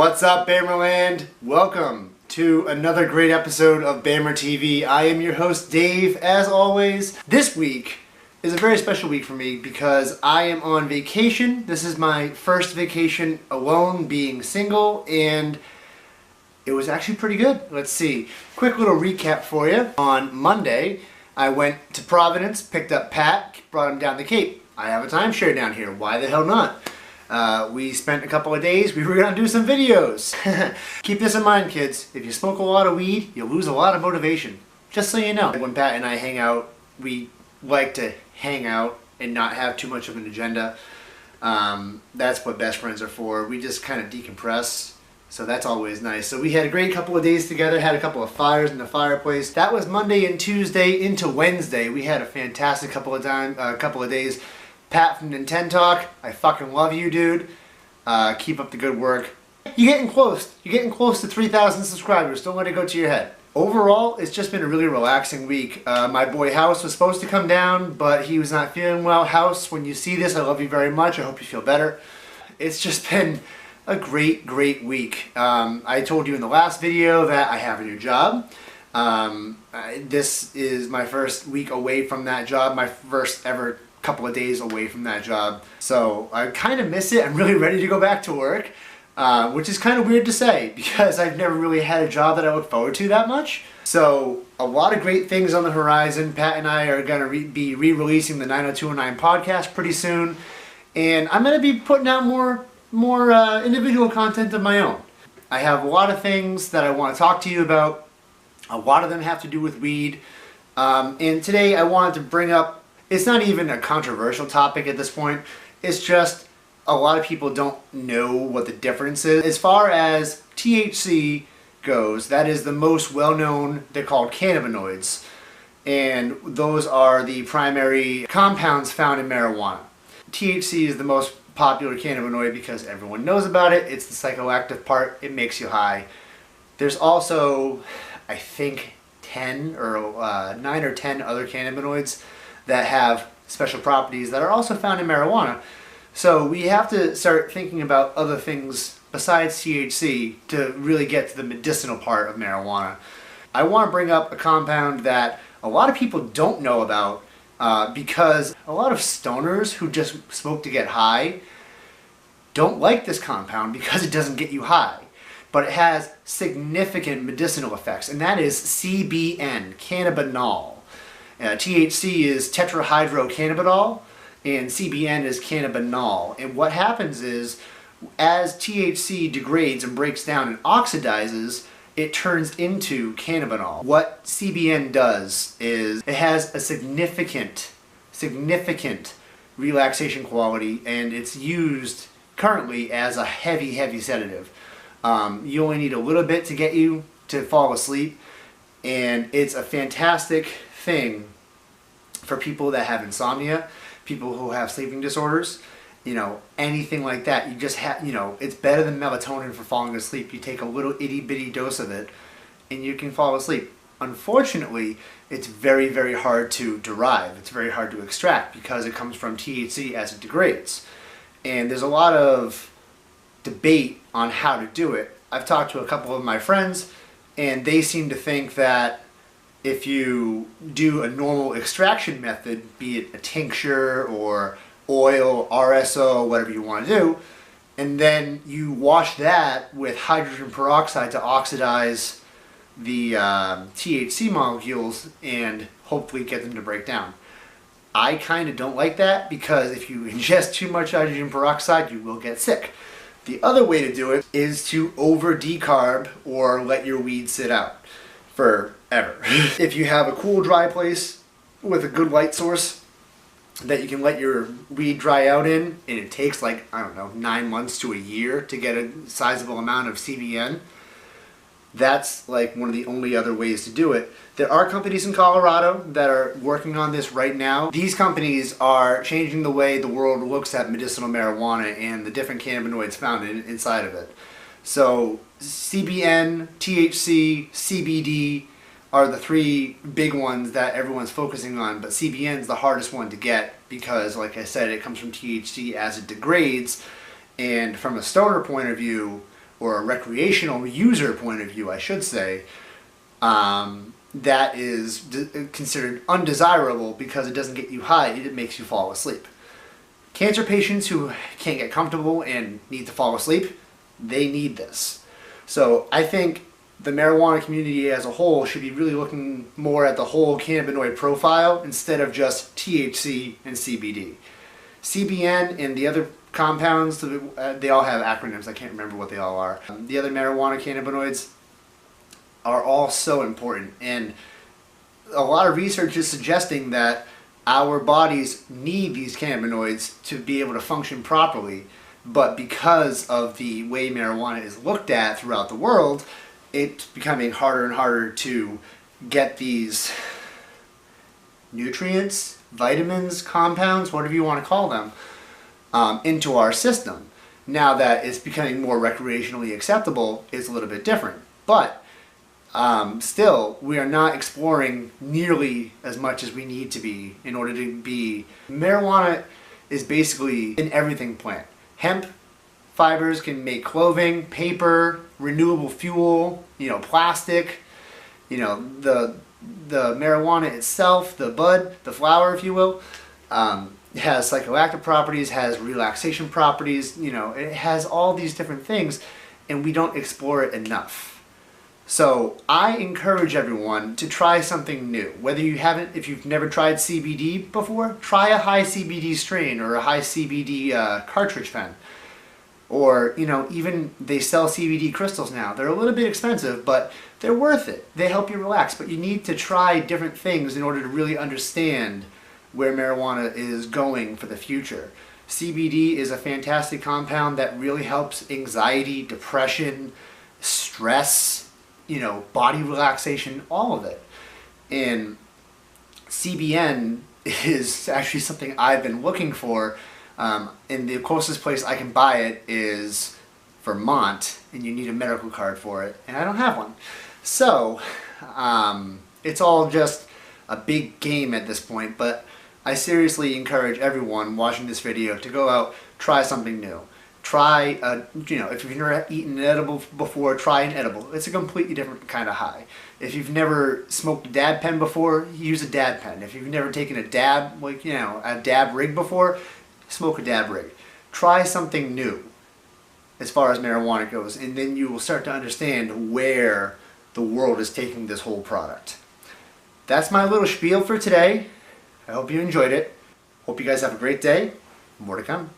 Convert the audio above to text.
What's up, Bammerland? Welcome to another great episode of BammerTV. I am your host, Dave, as always. This week is a very special week for me because I am on vacation. This is my first vacation alone, being single, and it was actually pretty good. Let's see. Quick little recap for you. On Monday, I went to Providence, picked up Pat, brought him down the Cape. I have a timeshare down here. Why the hell not? We spent a couple of days. We were going to do some videos. Keep this in mind, kids. If you smoke a lot of weed, you'll lose a lot of motivation. Just so you know. When Pat and I hang out, we like to hang out and not have too much of an agenda. That's what best friends are for. We just kind of decompress. So that's always nice. So we had a great couple of days together, had a couple of fires in the fireplace. That was Monday and Tuesday into Wednesday. We had a fantastic couple of days. Pat from Nintendo Talk, I fucking love you, dude. Keep up the good work. You're getting close. You're getting close to 3,000 subscribers. Don't let it go to your head. Overall, it's just been a really relaxing week. My boy House was supposed to come down, but he was not feeling well. House, when you see this, I love you very much. I hope you feel better. It's just been a great week. I told you in the last video that I have a new job. This is my first week away from that job, my first ever couple of days away from that job. So I kind of miss it. I'm really ready to go back to work, which is kind of weird to say because I've never really had a job that I look forward to that much. So a lot of great things on the horizon. Pat and I are going to be re-releasing the 90209 podcast pretty soon. And I'm going to be putting out more individual content of my own. I have a lot of things that I want to talk to you about. A lot of them have to do with weed. And today I wanted to bring up, it's not even a controversial topic at this point. It's just a lot of people don't know what the difference is. As far as THC goes, that is the most well-known. They're called cannabinoids. And those are the primary compounds found in marijuana. THC is the most popular cannabinoid because everyone knows about it. It's the psychoactive part. It makes you high. There's also, I think, 9 or 10 other cannabinoids that have special properties that are also found in marijuana. So we have to start thinking about other things besides THC to really get to the medicinal part of marijuana. I want to bring up a compound that a lot of people don't know about because a lot of stoners who just smoke to get high don't like this compound because it doesn't get you high. But it has significant medicinal effects, and that is Cbn, cannabinol. THC is tetrahydrocannabinol, and CBN is cannabinol. And what happens is, as THC degrades and breaks down and oxidizes, it turns into cannabinol. What CBN does is it has a significant relaxation quality, and it's used currently as a heavy sedative. You only need a little bit to get you to fall asleep, and it's a fantastic thing for people that have insomnia, people who have sleeping disorders, anything like that. You just have, it's better than melatonin for falling asleep. You take a little itty bitty dose of it and you can fall asleep. Unfortunately, it's very hard to derive. It's very hard to extract because it comes from THC as it degrades. And there's a lot of debate on how to do it. I've talked to a couple of my friends and they seem to think that if you do a normal extraction method, be it a tincture or oil, RSO, whatever you want to do, and then you wash that with hydrogen peroxide to oxidize the THC molecules and hopefully get them to break down. I kind of don't like that because if you ingest too much hydrogen peroxide, you will get sick. The other way to do it is to over decarb or let your weed sit out forever. If you have a cool, dry place with a good light source that you can let your weed dry out in, and it takes 9 months to a year to get a sizable amount of CBN, that's one of the only other ways to do it. There are companies in Colorado that are working on this right now. These companies are changing the way the world looks at medicinal marijuana and the different cannabinoids found inside of it. So CBN, THC, CBD are the three big ones that everyone's focusing on, but CBN is the hardest one to get because, like I said, it comes from THC as it degrades, and from a stoner point of view, or a recreational user point of view, I should say, that is considered undesirable because it doesn't get you high, it makes you fall asleep. Cancer patients who can't get comfortable and need to fall asleep, they need this. So I think the marijuana community as a whole should be really looking more at the whole cannabinoid profile instead of just THC and CBD. CBN and the other compounds, they all have acronyms, I can't remember what they all are. The other marijuana cannabinoids are all so important, and a lot of research is suggesting that our bodies need these cannabinoids to be able to function properly, but because of the way marijuana is looked at throughout the world, it's becoming harder and harder to get these nutrients, vitamins, compounds, whatever you want to call them, into our system. Now that it's becoming more recreationally acceptable, it's a little bit different. But still, we are not exploring nearly as much as we need to be in order to be. Marijuana is basically an everything plant. Hemp fibers can make clothing, paper, renewable fuel, plastic, the marijuana itself, the bud, the flower, if you will, has psychoactive properties, has relaxation properties, it has all these different things, and we don't explore it enough. So I encourage everyone to try something new. Whether you haven't, if you've never tried CBD before, try a high CBD strain or a high CBD cartridge pen. Or, even they sell CBD crystals now. They're a little bit expensive, but they're worth it. They help you relax, but you need to try different things in order to really understand where marijuana is going for the future. CBD is a fantastic compound that really helps anxiety, depression, stress, body relaxation, all of it. And CBN is actually something I've been looking for. And the closest place I can buy it is Vermont, and you need a medical card for it, and I don't have one. So, it's all just a big game at this point, but I seriously encourage everyone watching this video to go out, try something new. Try, if you've never eaten an edible before, try an edible. It's a completely different kind of high. If you've never smoked a dab pen before, use a dab pen. If you've never taken a dab, a dab rig before, smoke a dab rig. Try something new as far as marijuana goes, and then you will start to understand where the world is taking this whole product. That's my little spiel for today. I hope you enjoyed it. Hope you guys have a great day. More to come.